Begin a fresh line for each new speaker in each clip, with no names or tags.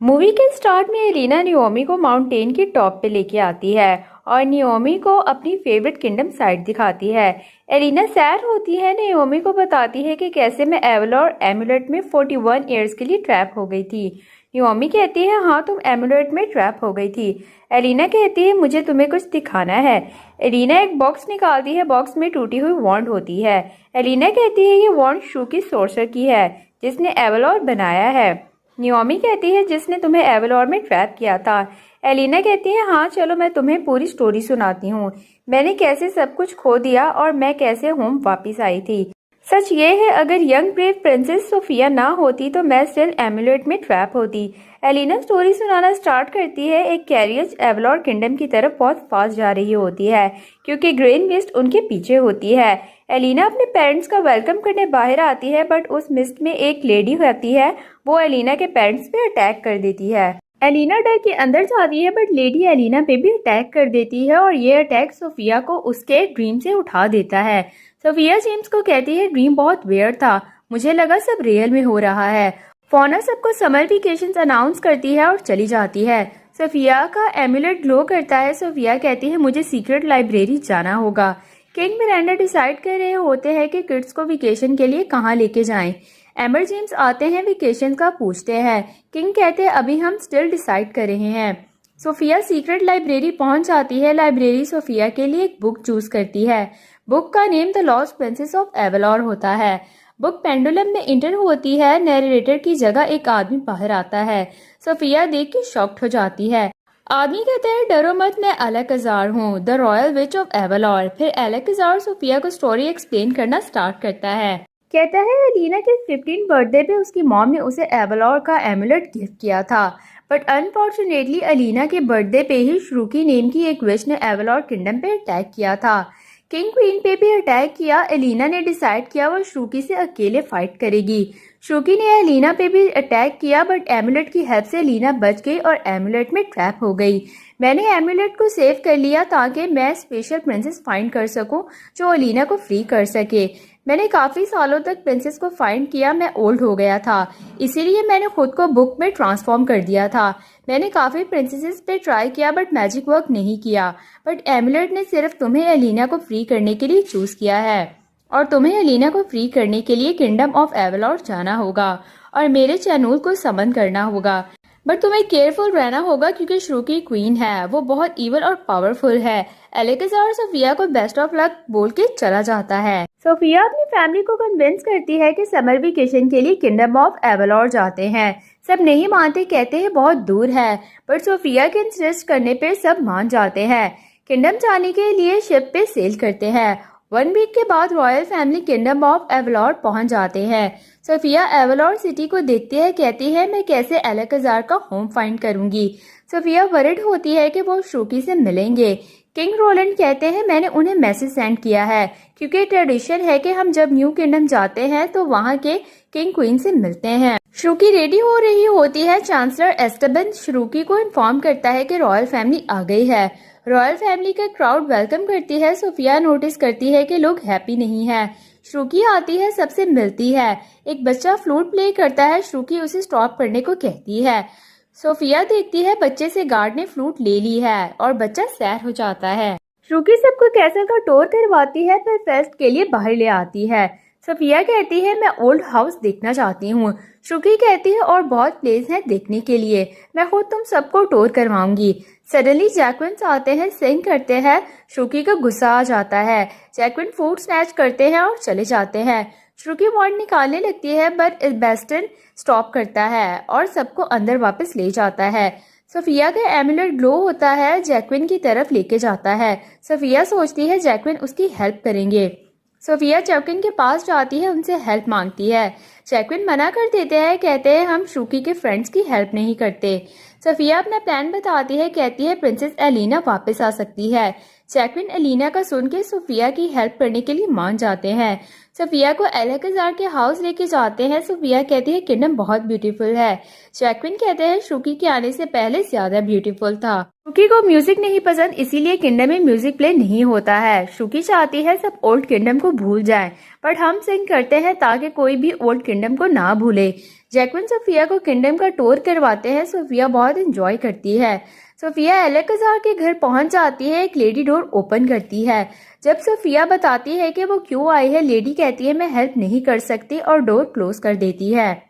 Movie के start में Elina Naomi को माउंटेन के टॉप पे लेके आती है और नियोमी को अपनी फेवरेट किंगडम साइट दिखाती है। एलिना सैड होती है, नियोमी को बताती है कि कैसे मैं एवलोर एमुलेट में 41 ईयर्स के लिए ट्रैप हो गई थी। नियोमी कहती है हाँ, तुम एमुलेट में ट्रैप हो गई थी। एलिना कहती है मुझे तुम्हें कुछ दिखाना है। एलिना एक बॉक्स निकालती है, बॉक्स में टूटी हुई वॉन्ड होती है। एलिना कहती है ये वॉन्ड शूकी सोर्सर की है जिसने एवलोर बनाया है। नियोमी कहती है जिसने तुम्हें एवलोर में ट्रैप किया था। एलिना कहती है हाँ चलो मैं तुम्हें पूरी स्टोरी सुनाती हूँ, मैंने कैसे सब कुछ खो दिया और मैं कैसे होम वापस आई थी। सच ये है अगर यंग ब्रेव प्रिंसेस सोफिया ना होती तो मैं स्टिल एमुलेट में ट्रैप होती। एलिना स्टोरी सुनाना स्टार्ट करती है। एक कैरियज एवलोर किंगडम की तरफ बहुत फास्ट जा रही होती है क्योंकि ग्रेन मिस्ट उनके पीछे होती है। एलिना अपने पेरेंट्स का वेलकम करने बाहर आती है बट उस मिस्ट में एक लेडी होती है, वो एलिना के पेरेंट्स पे अटैक कर देती है। एलिना डर के अंदर जाती है बट लेडी एलिना पे भी अटैक कर देती है और ये अटैक सोफिया को उसके ड्रीम से उठा देता है। सोफिया जेम्स को कहती है ड्रीम बहुत वियर्ड था, मुझे लगा सब रियल में हो रहा है। फोना सबको समर वेकेशंस अनाउंस करती है और चली जाती है। सोफिया का एमुलेट ग्लो करता है। सोफिया कहती है मुझे सीक्रेट लाइब्रेरी जाना होगा। किंग मिरांडा डिसाइड कर रहे होते हैं कि किड्स को वेकेशन के लिए कहाँ लेके जाएं। एम्बर जेम्स आते हैं, वेकेशन का पूछते हैं। किंग कहते हैं अभी हम स्टिल डिसाइड कर रहे हैं। सोफिया सीक्रेट लाइब्रेरी पहुंच जाती है। लाइब्रेरी सोफिया के लिए एक बुक चूज करती है। बुक का name the lost princess of Avalor होता है। बुक पेंडुलम में इंटर होती है। नैरेटर की जगह एक आदमी बाहर आता है। सोफिया देख के शॉक्ड हो जाती है। आदमी कहते हैं डरो मत, मैं अलेकजार हूँ, द रॉयल विच ऑफ एवलोर। फिर अलेकजार सोफिया को स्टोरी एक्सप्लेन करना स्टार्ट करता है। कहता है एलिना के 15 बर्थडे पे उसकी मॉम ने उसे एवलोर का एमुलेट गिफ्ट किया था बट अनफॉर्चुनेटली एलिना के बर्थडे पे ही श्रुकी नेम की एक विश ने एवलोर किंगडम पे अटैक किया था। किंग क्वीन पे भी अटैक किया। एलिना ने डिसाइड किया वो श्रुकी से अकेले फाइट करेगी। श्रुकी ने एलिना पे भी अटैक किया बट एमुलेट की हेल्प से एलिना बच गई और एमुलेट में ट्रैप हो गई। मैंने एमुलेट को सेव कर लिया ताकि मैं स्पेशल प्रिंसेस फाइंड कर सकूं जो एलिना को फ्री कर सके। मैंने काफी सालों तक प्रिंसेस को फाइंड किया, मैं ओल्ड हो गया था इसीलिए मैंने खुद को बुक में ट्रांसफॉर्म कर दिया था। मैंने काफी प्रिंसेसेस पे ट्राई किया बट मैजिक वर्क नहीं किया। बट एमुलेट ने सिर्फ तुम्हें एलिना को फ्री करने के लिए चूज किया है और तुम्हें एलिना को फ्री करने के लिए किंगडम ऑफ एवलोर जाना होगा और मेरे चैनल को समन करना होगा। बट तुम्हें केयरफुल रहना होगा क्योंकि श्रुकी क्वीन है, वो बहुत इवल और पावरफुल है। एलेक्जार सोफिया को बेस्ट ऑफ लक बोल के चला जाता है। सोफिया अपनी फैमिली को कन्विंस करती है कि समर वेकेशन के लिए किंगडम ऑफ एवलोर जाते हैं। सब नहीं मानते, कहते हैं बहुत दूर है बट सोफिया के इंसिस्ट करने पर सब मान जाते हैं। किंगडम जाने के लिए शिप पे सेल करते हैं। 1 वीक के बाद रॉयल फैमिली किंगडम ऑफ एवलोर पहुंच जाते हैं। सोफिया एवलोर सिटी को देखती है, कहती है मैं कैसे एलेक्जार का होम फाइंड करूंगी। सोफिया वरिड होती है कि वो श्रुकी से मिलेंगे। किंग रोलैंड कहते हैं मैंने उन्हें मैसेज सेंड किया है क्योंकि ट्रेडिशन है कि हम जब न्यू किंगडम जाते हैं तो वहाँ के किंग क्वीन से मिलते हैं। श्रुकी रेडी हो रही होती है। चांसलर एस्टेबन श्रुकी को इन्फॉर्म करता है कि रॉयल फैमिली आ गई है। रॉयल फैमिली का क्राउड वेलकम करती है। सोफिया नोटिस करती है कि लोग हैप्पी नहीं है। श्रुकी आती है, सबसे मिलती है। एक बच्चा फ्लूट प्ले करता है। श्रुकी उसे स्टॉप करने को कहती है। सोफिया देखती है बच्चे से गार्ड ने फ्लूट ले ली है और बच्चा सैड हो जाता है। श्रुकी सबको कैसल का टूर करवाती है फिर फेस्ट के लिए बाहर ले आती है। सोफिया कहती है मैं ओल्ड हाउस देखना चाहती हूँ। श्रुकी कहती है और बहुत प्लेस हैं देखने के लिए, मैं खुद तुम सबको टूर करवाऊंगी। सडनली जैक्विन आते हैं, सिंग करते हैं। श्रुकी को गुस्सा आ जाता है। जैक्विन फूड स्नैच करते हैं और चले जाते हैं। श्रुकी वॉन्ड निकालने लगती है बट बेस्टन स्टॉप करता है और सबको अंदर वापस ले जाता है। सोफिया का एमुलेट ग्लो होता है, जैक्विन की तरफ लेके जाता है। सोफिया सोचती है जैक्विन उसकी हेल्प करेंगे। सोफिया जैक्विन के पास जाती है, उनसे हेल्प मांगती है। जैक्विन मना कर देते हैं, कहते हैं हम श्रुकी के फ्रेंड्स की हेल्प नहीं करते। सोफिया अपना प्लान बताती है, कहती है प्रिंसेस एलिना वापस आ सकती है। जैक्विन एलिना का सुन के सोफिया की हेल्प करने के लिए मान जाते हैं। सोफिया को एलेक्जार के हाउस लेके जाते हैं। सोफिया कहती है किंगडम बहुत ब्यूटीफुल है। जैक्विन कहते हैं श्रुकी के आने से पहले ज्यादा ब्यूटीफुल था। श्रुकी को म्यूजिक नहीं पसंद इसीलिए किंगडम में म्यूजिक प्ले नहीं होता है। श्रुकी चाहती है सब ओल्ड किंगडम को भूल जाएं, बट हम सिंग करते हैं ताकि कोई भी ओल्ड किंगडम को ना भूले। जैक्विन सोफिया को किंगडम का टूर करवाते हैं। सोफिया बहुत इंजॉय करती है। सोफिया अलेकजार के घर पहुंच जाती है। एक लेडी डोर ओपन करती है। जब सोफिया बताती है कि वो क्यों आई है, लेडी कहती है मैं हेल्प नहीं कर सकती और डोर क्लोज कर देती है।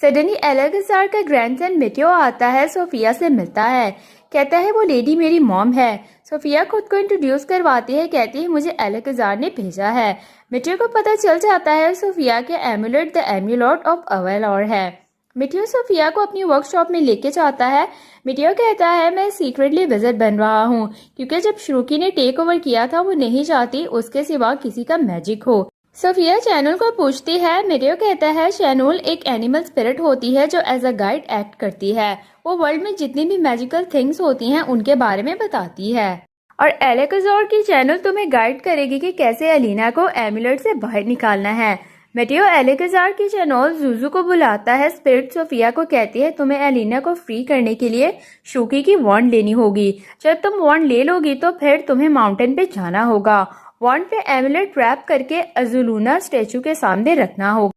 सडनली अलेकजार का ग्रैंडसन मेटेओ आता है, सोफिया से मिलता है। कहता है वो लेडी मेरी मॉम है। सोफिया खुद को इंट्रोड्यूस करवाती है, कहती है मुझे अलेकजार ने भेजा है। मेटेओ को पता चल जाता है सोफिया के एमुलेट द एम्यूलेट ऑफ अवेलॉर है। मेटेओ सोफिया को अपनी वर्कशॉप में लेके जाता है। मेटेओ कहता है मैं सीक्रेटली विजिट बन रहा हूँ क्योंकि जब श्रुकी ने टेक ओवर किया था वो नहीं चाहती उसके सिवा किसी का मैजिक हो। सोफिया शैनुल को पूछती है। मेटेओ कहता है शैनुल एक एनिमल स्पिरिट होती है जो एज अ गाइड एक्ट करती है। वो वर्ल्ड में जितनी भी मैजिकल थिंग्स होती हैं उनके बारे में बताती है और अलेकजार की शैनुल तुम्हें गाइड करेगी कि कैसे अलीना को एमुलेट से बाहर निकालना है। मेटेओ अलेकजार की शैनुल जुजू को बुलाता है। स्पिरिट सोफिया को कहती है तुम्हें अलीना को फ्री करने के लिए शुकी की वॉन्ड लेनी होगी। जब तुम वॉन्ड ले लोगी तो फिर तुम्हें माउंटेन पे जाना होगा। वॉन्ड पे एमुलेट रैप करके अजुलूना स्टेचू के सामने रखना होगा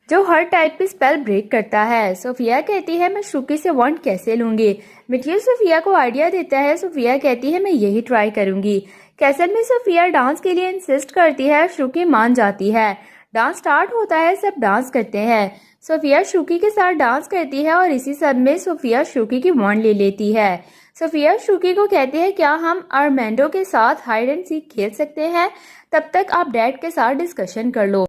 जो हर टाइप की स्पेल ब्रेक करता है। सोफिया कहती है मैं श्रुकी से वॉन्ड कैसे लूंगी। मेटेओ सोफिया को आइडिया देता है। सोफिया कहती है मैं यही ट्राई करूंगी। कैसल में सोफिया डांस के लिए इंसिस्ट करती है। श्रुकी मान जाती है। डांस स्टार्ट होता है, सब डांस करते हैं। सोफिया श्रुकी के साथ डांस करती है और इसी सब में सोफिया श्रुकी की वॉन्ड ले लेती है। सोफिया श्रुकी को कहती है क्या हम आर्मेंडो के साथ हाइड एंड सीक खेल सकते हैं, तब तक आप डैड के साथ डिस्कशन कर लो।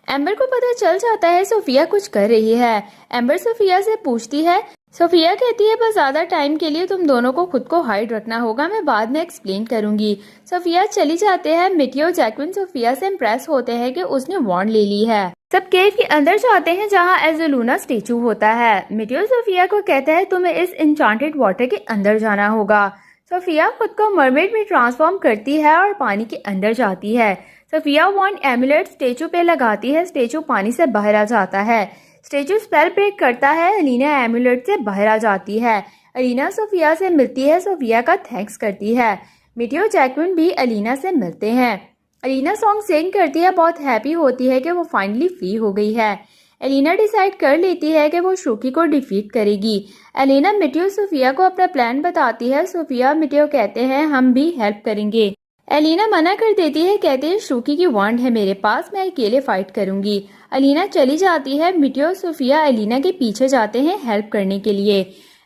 एम्बर को पता चल जाता है सोफिया कुछ कर रही है। एम्बर सोफिया से पूछती है। सोफिया कहती है बस ज्यादा टाइम के लिए तुम दोनों को खुद को हाइड रखना होगा, मैं बाद में एक्सप्लेन करूंगी। सोफिया चली जाते हैं। मेटेओ जैक्विन सोफिया से इम्प्रेस होते हैं कि उसने वॉन्ड ले ली है। सब केव के अंदर जाते हैं जहां एजुलूना स्टेचू होता है। मेटेओ सोफिया को कहता है तुम्हें इस इंचांटेड वाटर के अंदर जाना होगा। सोफिया खुद को मरमेड में ट्रांसफॉर्म करती है और पानी के अंदर जाती है। सोफिया वॉन्ड एमुलेट स्टेचू पे लगाती है। स्टेचू पानी से बाहर आ जाता है। स्टेचू स्पेल ब्रेक करता है। अलीना एमुलेट से बाहर आ जाती है। अलीना सोफिया से मिलती है, सोफिया का थैंक्स करती है। मेटेओ जैक्विन भी अलीना से मिलते हैं। अलीना सॉन्ग सिंग करती है, बहुत हैप्पी होती है कि वो फाइनली फ्री हो गई है। अलीना डिसाइड कर लेती है कि वो श्रुकी को डिफीट करेगी। अलीना मेटेओ सोफिया को अपना प्लान बताती है। सोफिया मेटेओ कहते हैं हम भी हेल्प करेंगे। अलीना मना कर देती है, कहते हैं श्रुकी की वॉन्ड है मेरे पास, मैं अकेले फाइट करूंगी। अलीना चली जाती है। मेटेओ सोफिया अलीना के पीछे जाते हैं हेल्प करने के लिए।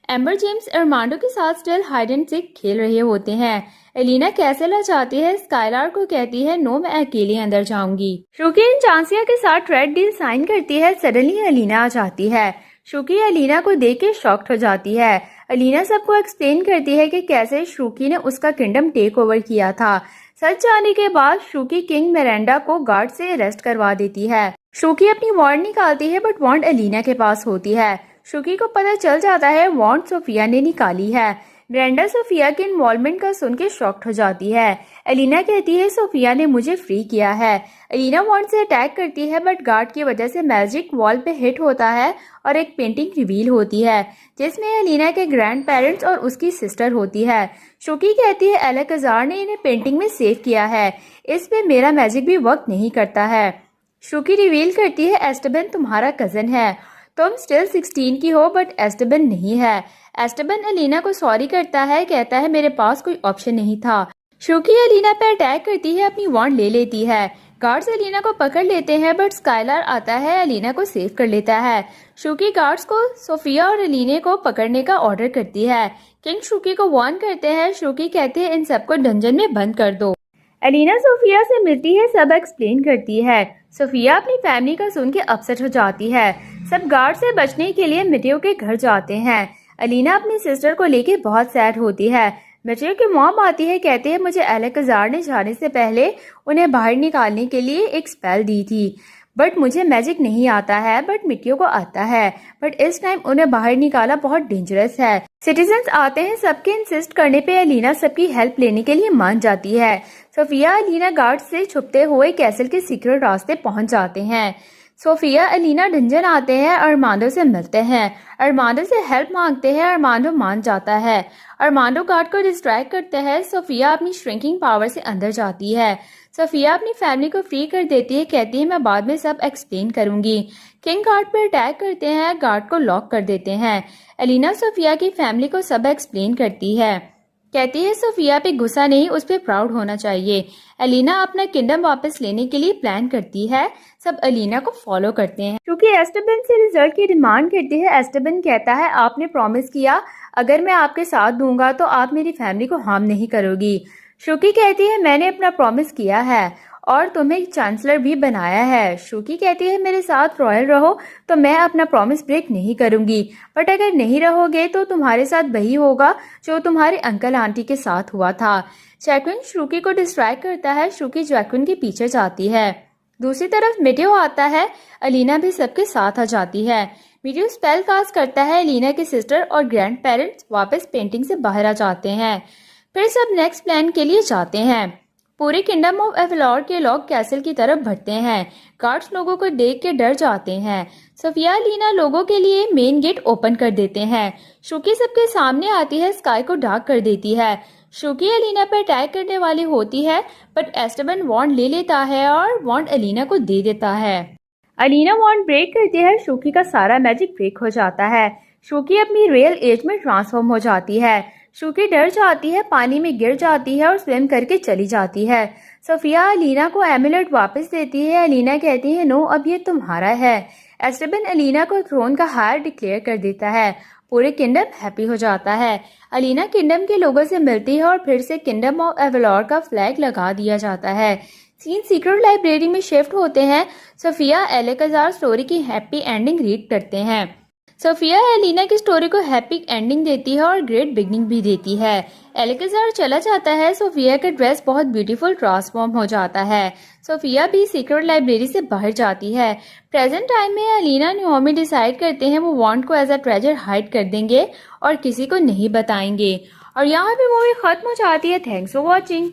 एम्बर जेम्स अर्मांडो के साथ स्टिल हाइड एंड सीक खेल रहे होते हैं। एलिना कैसल आ जाती है। स्काइलार को कहती है नो मैं अकेले अंदर जाऊंगी। श्रुकी इंचांसिया के साथ ट्रेड डील साइन करती है। सडनली अलीना आ जाती है। श्रुकी अलीना को देख के शॉक्ड हो जाती है। अलीना सबको एक्सप्लेन करती है कि कैसे श्रुकी ने उसका किंगडम टेक ओवर किया था। सच जाने के बाद श्रुकी किंग मिरांडा को गार्ड से अरेस्ट करवा देती है। श्रुकी अपनी वॉन्ड निकालती है बट वॉन्ड अलीना के पास होती है। श्रुकी को पता चल जाता है वॉन्ड सोफिया ने निकाली है। मिरांडा सोफिया के इन्वॉल्वमेंट का सुन के शॉक्ड हो जाती है। अलीना कहती है सोफिया ने मुझे फ्री किया है। अलीना वॉन्ड से अटैक करती है बट गार्ड की वजह से मैजिक वॉल पे हिट होता है और एक पेंटिंग रिवील होती है जिसमें अलीना के ग्रैंड पेरेंट्स और उसकी सिस्टर होती है। श्रुकी कहती है अलेकजार ने इन्हें पेंटिंग में सेव किया है, इस पे मेरा मैजिक भी वर्क नहीं करता है। श्रुकी रिवील करती है एस्टेबन तुम्हारा कजन है, तुम स्टिल 16 की हो बट एस्टेबन नहीं है। एस्टेबन अलीना को सॉरी करता है, कहता है मेरे पास कोई ऑप्शन नहीं था। श्रुकी अलीना पर अटैक करती है, अपनी वॉन्ड ले लेती है। गार्ड्स अलीना को पकड़ लेते हैं बट स्काइलार आता है, अलीना को सेव कर लेता है। श्रुकी गार्ड्स को सोफिया और अलीना को पकड़ने का ऑर्डर करती है। किंग श्रुकी को वार्न करते हैं। श्रुकी कहते हैं इन सबको डंजन में बंद कर दो। अलीना सोफिया से मिलती है, सब एक्सप्लेन करती है। सोफिया अपनी फैमिली का सुन के अपसेट हो जाती है। सब गार्ड से बचने के लिए मेटेओ के घर जाते हैं। अलीना अपनी सिस्टर को लेके बहुत सैड होती है। मेटेओ की मॉम आती है, कहते हैं मुझे अलेकजार ने जाने से पहले उन्हें बाहर निकालने के लिए एक स्पेल दी थी बट मुझे मैजिक नहीं आता है बट मेटेओ को आता है, बट इस टाइम उन्हें बाहर निकाला बहुत डेंजरस है। सिटीजन्स आते हैं, सबके इंसिस्ट करने पे अलीना सबकी हेल्प लेने के लिए मान जाती है। सोफिया अलीना गार्ड से छुपते हुए कैसल के सीक्रेट रास्ते पहुंच जाते हैं। सोफिया अलीना डंजन आते हैं, अरमांडो से मिलते हैं। अरमांडो से हेल्प मांगते हैं, अरमांडो मान जाता है। अरमांडो गार्ड को डिस्ट्रैक्ट करते हैं। सोफिया अपनी श्रिंकिंग पावर से अंदर जाती है। सोफिया अपनी फैमिली को फ्री कर देती है, कहती है मैं बाद में सब एक्सप्लेन करूंगी। किंग गार्ड पर अटैक करते हैं, गार्ड को लॉक कर देते हैं। एलिना सोफिया की फैमिली को सब एक्सप्लेन करती है, कहती है सोफिया पे गुस्सा नहीं, उस पर प्राउड होना चाहिए। एलिना अपना किंगडम वापस लेने के लिए प्लान करती है। सब एलिना को फॉलो करते हैं क्योंकि एस्टेबन से रिजल्ट की डिमांड करती है। एस्टेबन कहता है आपने प्रॉमिस किया अगर मैं आपके साथ दूंगा तो आप मेरी फैमिली को हार्म नहीं करोगी। शुकी कहती है मैंने अपना प्रॉमिस किया है और तुम्हें चांसलर भी बनाया है। शुकी कहती है मेरे साथ रॉयल रहो तो मैं अपना प्रॉमिस ब्रेक नहीं करूंगी, बट अगर नहीं रहोगे तो तुम्हारे साथ वही होगा जो तुम्हारे अंकल आंटी के साथ हुआ था। जैक्विन शुकी को डिस्ट्रैक्ट करता है, शुकी जैक्विन के पीछे जाती है। दूसरी तरफ मिडियो आता है, अलीना भी सबके साथ आ जाती है। मिडियो स्पेल कास्ट करता है, अलीना के सिस्टर और ग्रैंड पेरेंट्स वापस पेंटिंग से बाहर आ जाते हैं। फिर सब नेक्स्ट प्लान के लिए जाते हैं। पूरे किंगडम ऑफ एवलॉर के लोग कैसल की तरफ बढ़ते हैं। गार्ड्स लोगों को देख के डर जाते हैं। सोफिया लीना लोगों के लिए मेन गेट ओपन कर देते हैं। शुकी सबके सामने आती है, स्काई को डार्क कर देती है। शुकी एलिना पर अटैक करने वाली होती है, बट एस्टेबन वॉन्ड ले लेता है और वॉन्ड एलिना को दे देता है। एलिना वॉन्ड ब्रेक करती है, शुकी का सारा मैजिक ब्रेक हो जाता है। शुकी अपनी रियल एज में ट्रांसफॉर्म हो जाती है। शुकी डर जाती है, पानी में गिर जाती है और स्विम करके चली जाती है। सोफिया एलिना को एमुलेट वापस देती है। एलिना कहती है नो, अब ये तुम्हारा है। एस्टेबन एलिना को थ्रोन का हायर डिक्लेयर कर देता है। पूरे किंगडम हैप्पी हो जाता है। एलिना किंगडम के लोगों से मिलती है और फिर से किंगडम ऑफ एवलॉर का फ्लैग लगा दिया जाता है। सीन सीक्रेट लाइब्रेरी में शिफ्ट होते हैं। सोफिया एलेकाजार स्टोरी की हैप्पी एंडिंग रीड करते हैं। सोफिया एलिना की स्टोरी को हैप्पी एंडिंग देती है और ग्रेट बिगनिंग भी देती है। एलेकाजार चला जाता है। सोफिया का ड्रेस बहुत ब्यूटीफुल ट्रांसफॉर्म हो जाता है। सोफिया भी सीक्रेट लाइब्रेरी से बाहर जाती है। प्रेजेंट टाइम में एलिना नियोमी डिसाइड करते हैं वो वॉन्ड को एज अ ट्रेजर हाइड कर देंगे और किसी को नहीं बताएंगे। और यहाँ पे मूवी खत्म हो जाती है। Thanks for watching.